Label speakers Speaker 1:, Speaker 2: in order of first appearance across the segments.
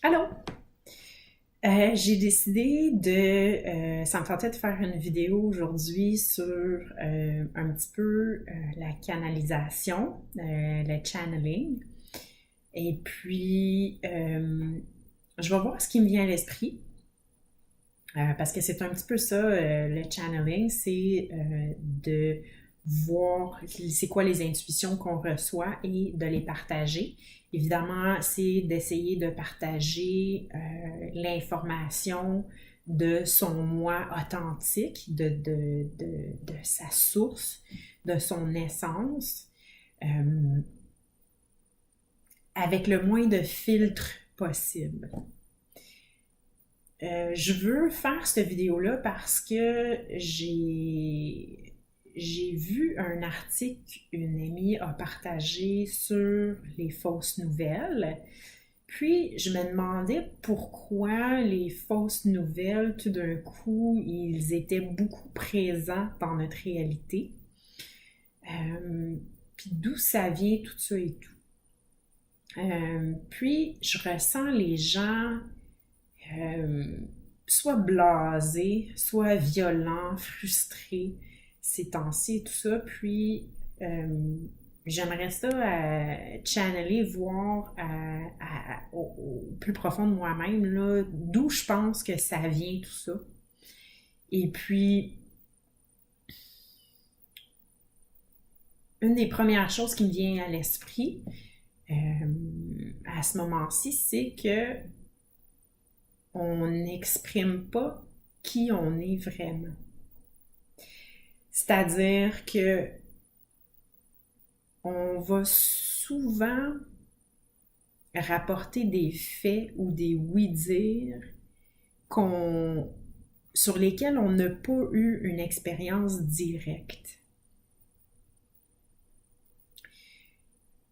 Speaker 1: Allô? J'ai décidé ça me tentait de faire une vidéo aujourd'hui sur un petit peu la canalisation, le channeling. Et puis, je vais voir ce qui me vient à l'esprit, parce que c'est un petit peu ça, le channeling, c'est de voir c'est quoi les intuitions qu'on reçoit et de les partager. Évidemment, c'est d'essayer de partager l'information de son moi authentique, de sa source, de son essence, euh, avec le moins de filtres possible. Je veux faire cette vidéo-là parce que j'ai vu un article qu'une amie a partagé sur les fausses nouvelles. Puis, je me demandais pourquoi les fausses nouvelles, tout d'un coup, ils étaient beaucoup présents dans notre réalité. Puis d'où ça vient, tout ça et tout. Puis, je ressens les gens soit blasés, soit violents, frustrés ces temps-ci et tout ça. Puis, j'aimerais ça channeler, voir au plus profond de moi-même, là, d'où je pense que ça vient tout ça. Et puis, une des premières choses qui me vient à l'esprit à ce moment-ci, c'est que on n'exprime pas qui on est vraiment. C'est-à-dire que on va souvent rapporter des faits ou des oui-dire sur lesquels on n'a pas eu une expérience directe.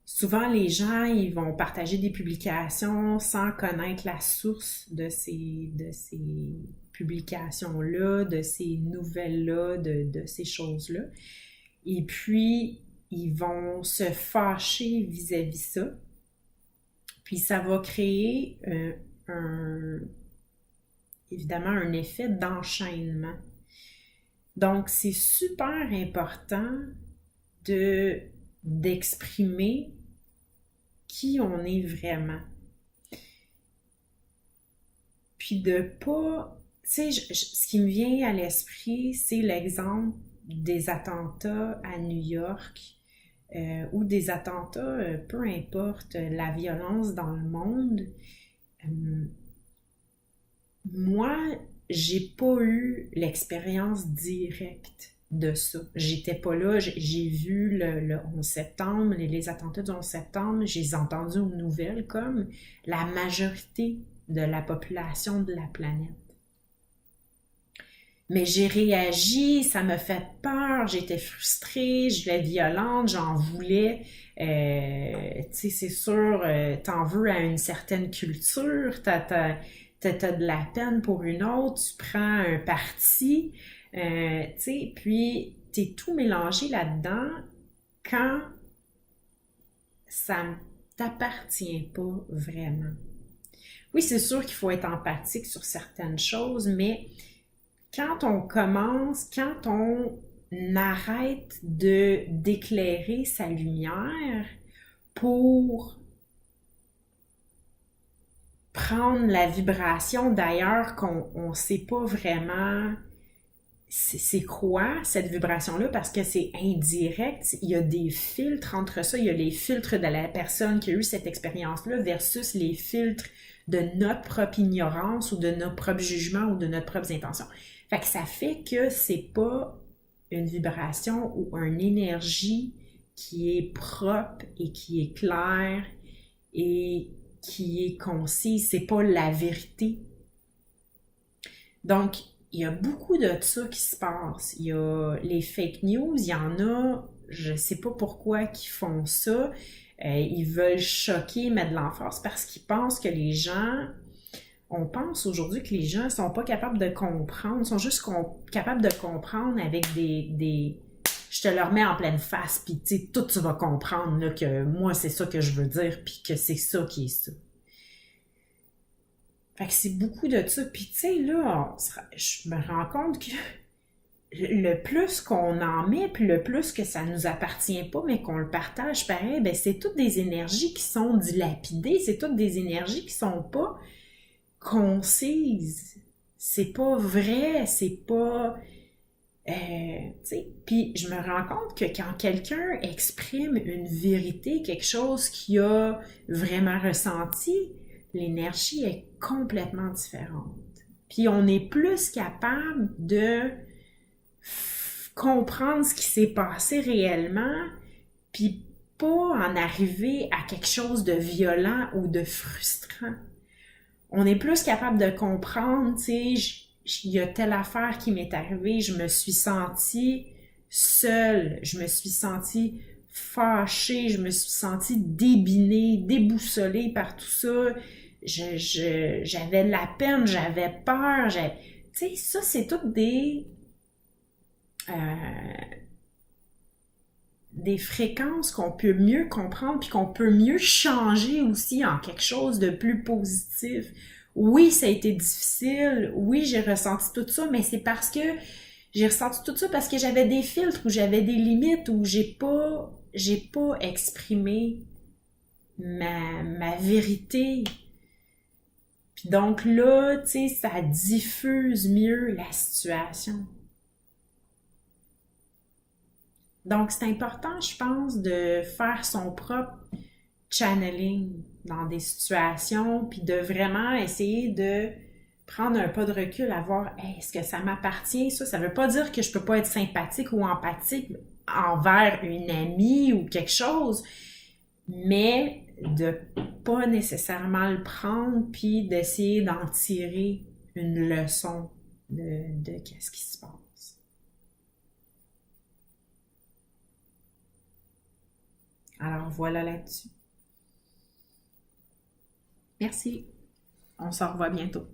Speaker 1: Souvent, les gens, ils vont partager des publications sans connaître la source de ces publications-là, de ces nouvelles-là, de ces choses-là. Et puis, ils vont se fâcher vis-à-vis ça. Puis, ça va créer évidemment un effet d'enchaînement. Donc, c'est super important d'exprimer qui on est vraiment. Puis de pas... Tu sais, ce qui me vient à l'esprit, c'est l'exemple des attentats à New York ou des attentats, peu importe, la violence dans le monde. Moi, j'ai pas eu l'expérience directe de ça. J'étais pas là, j'ai vu le 11 septembre, les attentats du 11 septembre, j'ai entendu aux nouvelles comme la majorité de la population de la planète. Mais j'ai réagi, ça me fait peur, j'étais frustrée, je voulais violente, j'en voulais. Tu sais, c'est sûr, t'en veux à une certaine culture, t'as de la peine pour une autre, tu prends un parti, tu sais, puis t'es tout mélangé là-dedans quand ça ne t'appartient pas vraiment. Oui, c'est sûr qu'il faut être empathique sur certaines choses, mais quand on commence, quand on arrête d'éclairer sa lumière pour prendre la vibration d'ailleurs qu'on ne sait pas vraiment c'est quoi cette vibration-là parce que c'est indirect. Il y a des filtres entre ça. Il y a les filtres de la personne qui a eu cette expérience-là versus les filtres de notre propre ignorance ou de notre propre jugement ou de notre propre intention. Fait que ça fait que c'est pas une vibration ou une énergie qui est propre et qui est claire et qui est concise. C'est pas la vérité. Donc, il y a beaucoup de ça qui se passe. Il y a les fake news, il y en a, je sais pas pourquoi qui font ça. Ils veulent choquer, mettre de l'emphase parce qu'ils pensent que les gens... On pense aujourd'hui que les gens sont pas capables de comprendre, sont juste capables de comprendre avec je te le remets en pleine face, puis tu sais, tout tu vas comprendre là, que moi c'est ça que je veux dire, puis que c'est ça qui est ça. Fait que c'est beaucoup de ça. Puis tu sais, là, je me rends compte que le plus qu'on en met, puis le plus que ça nous appartient pas, mais qu'on le partage pareil, ben c'est toutes des énergies qui sont dilapidées, c'est toutes des énergies qui sont pas concises. C'est pas vrai, c'est pas... tu sais, puis je me rends compte que quand quelqu'un exprime une vérité, quelque chose qu'il a vraiment ressenti, l'énergie est complètement différente. Puis on est plus capable de comprendre ce qui s'est passé réellement, puis pas en arriver à quelque chose de violent ou de frustrant. On est plus capable de comprendre, tu sais, il y a telle affaire qui m'est arrivée, je me suis sentie seule, je me suis sentie fâchée, je me suis sentie débinée, déboussolée par tout ça. J'avais de la peine, j'avais peur, tu sais, ça c'est toutes des fréquences qu'on peut mieux comprendre puis qu'on peut mieux changer aussi en quelque chose de plus positif. Oui, ça a été difficile. Oui, j'ai ressenti tout ça, mais c'est parce que j'ai ressenti tout ça parce que j'avais des filtres ou j'avais des limites ou j'ai pas exprimé ma vérité. Puis donc là, tu sais, ça diffuse mieux la situation. Donc, c'est important, je pense, de faire son propre channeling dans des situations, puis de vraiment essayer de prendre un pas de recul à voir, hey, est-ce que ça m'appartient, ça? Ça veut pas dire que je peux pas être sympathique ou empathique envers une amie ou quelque chose, mais de pas nécessairement le prendre, puis d'essayer d'en tirer une leçon de qu'est-ce qui se passe. Alors voilà là-dessus. Merci. On se revoit bientôt.